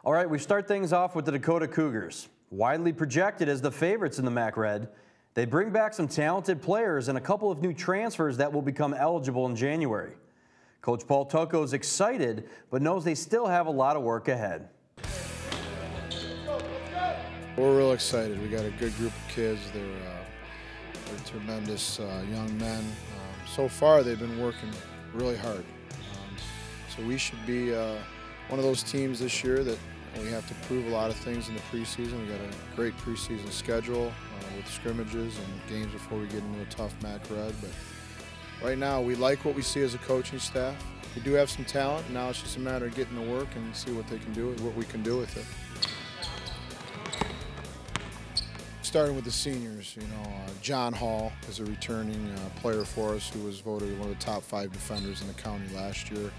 All right, we start things off with the Dakota Cougars. Widely projected as the favorites in the MAC Red, they bring back some talented players and a couple of new transfers that will become eligible in January. Coach Paul Tucko is excited, but knows they still have a lot of work ahead. We're real excited. We got a good group of kids. They're tremendous young men. So far, they've been working really hard. So we should be one of those teams this year that we have to prove a lot of things in the preseason. We got a great preseason schedule with scrimmages and games before we get into a tough MAC Red. But right now, we like what we see as a coaching staff. We do have some talent. Now it's just a matter of getting to work and see what they can do, what we can do with it. Starting with the seniors, John Hall is a returning player for us who was voted one of the top 5 defenders in the county last year.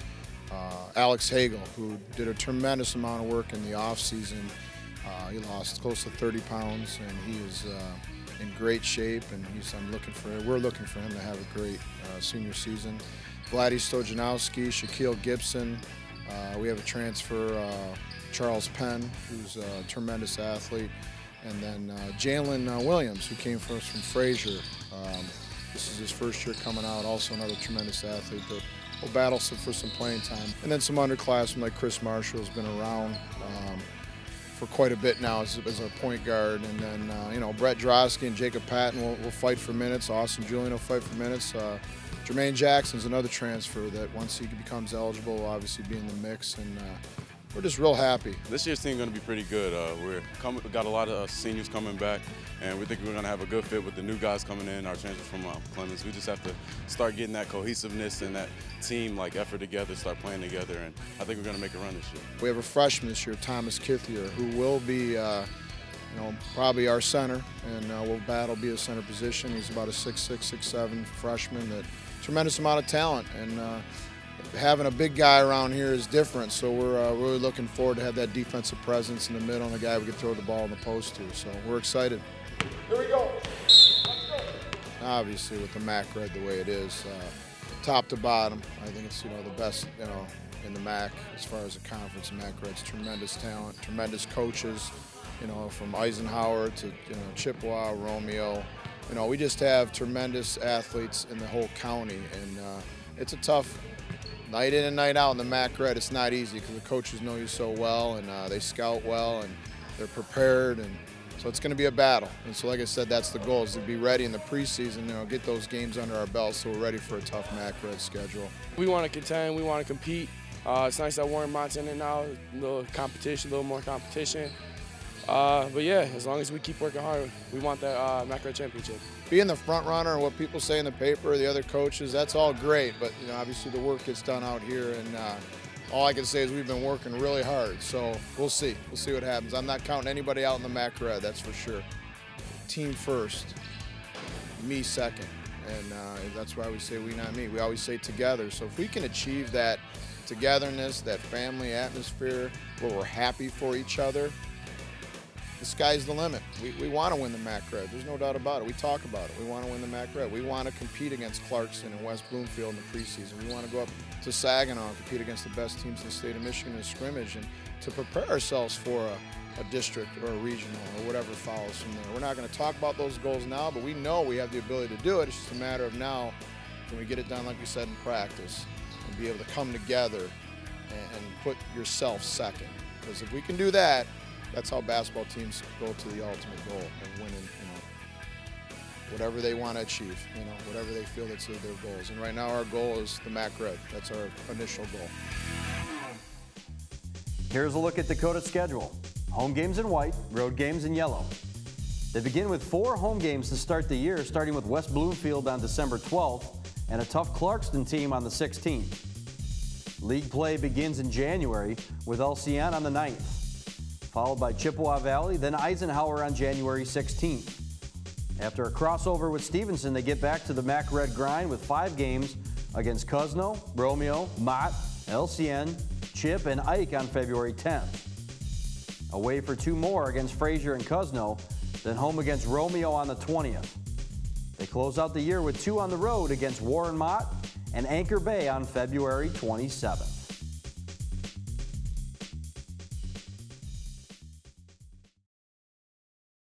Alex Hagel, who did a tremendous amount of work in the offseason. He lost close to 30 pounds, and he is in great shape. And we're looking for him to have a great senior season. Vladdy Stojanowski, Shaquille Gibson. We have a transfer, Charles Penn, who's a tremendous athlete. And then Jalen Williams, who came for us from Fraser. This is his first year coming out, also another tremendous athlete that will battle for some playing time. And then some underclassmen like Chris Marshall has been around for quite a bit now as a point guard. And then, Brett Drosky and Jacob Patton will fight for minutes. Austin Julian will fight for minutes. Jermaine Jackson's another transfer that once he becomes eligible will obviously be in the mix. And we're just real happy. This year's team is going to be pretty good. We got a lot of seniors coming back, and we think we're going to have a good fit with the new guys coming in, our transfers from Clemens. We just have to start getting that cohesiveness and that team effort together, start playing together, and I think we're going to make a run this year. We have a freshman this year, Thomas Kithier, who will be probably our center, and will be a center position. He's about a 6'6", 6'7" freshman that tremendous amount of talent, and having a big guy around here is different, so we're really looking forward to have that defensive presence in the middle and a guy we can throw the ball in the post to. So we're excited. Here we go. Let's go. Obviously, with the MAC Red the way it is, top to bottom, I think it's the best in the MAC as far as the conference. MAC Red's tremendous talent, tremendous coaches, from Eisenhower to Chippewa, Romeo. We just have tremendous athletes in the whole county, and it's a tough. Night in and night out in the MAC Red, it's not easy because the coaches know you so well, and they scout well, and they're prepared, and so it's going to be a battle. And so, like I said, that's the goal, is to be ready in the preseason, get those games under our belt so we're ready for a tough MAC Red schedule. We want to contend, we want to compete. It's nice that we're in Montana now, a little competition, a little more competition. But yeah, as long as we keep working hard, we want that MAC Red championship. Being the front runner and what people say in the paper, the other coaches, that's all great. But obviously the work gets done out here, and all I can say is we've been working really hard. So we'll see. We'll see what happens. I'm not counting anybody out in the MAC Red, that's for sure. Team first, me second, and that's why we say we, not me. We always say together. So if we can achieve that togetherness, that family atmosphere, where we're happy for each other, the sky's the limit. We want to win the MAC Red. There's no doubt about it. We talk about it. We want to win the MAC Red. We want to compete against Clarkson and West Bloomfield in the preseason. We want to go up to Saginaw and compete against the best teams in the state of Michigan in a scrimmage, and to prepare ourselves for a district or a regional or whatever follows from there. We're not going to talk about those goals now, but we know we have the ability to do it. It's just a matter of now, can we get it done like we said in practice, and be able to come together and put yourself second. Because if we can do that, that's how basketball teams go to the ultimate goal of winning, whatever they want to achieve, whatever they feel that's their goals. And right now our goal is the MAC Red. That's our initial goal. Here's a look at Dakota's schedule. Home games in white, road games in yellow. They begin with 4 home games to start the year, starting with West Bloomfield on December 12th and a tough Clarkston team on the 16th. League play begins in January with LCN on the 9th. Followed by Chippewa Valley, then Eisenhower on January 16th. After a crossover with Stevenson, they get back to the MAC Red grind with 5 games against Cuzno, Romeo, Mott, LCN, Chip, and Ike on February 10th. Away for 2 more against Fraser and Cuzno, then home against Romeo on the 20th. They close out the year with 2 on the road against Warren Mott and Anchor Bay on February 27th.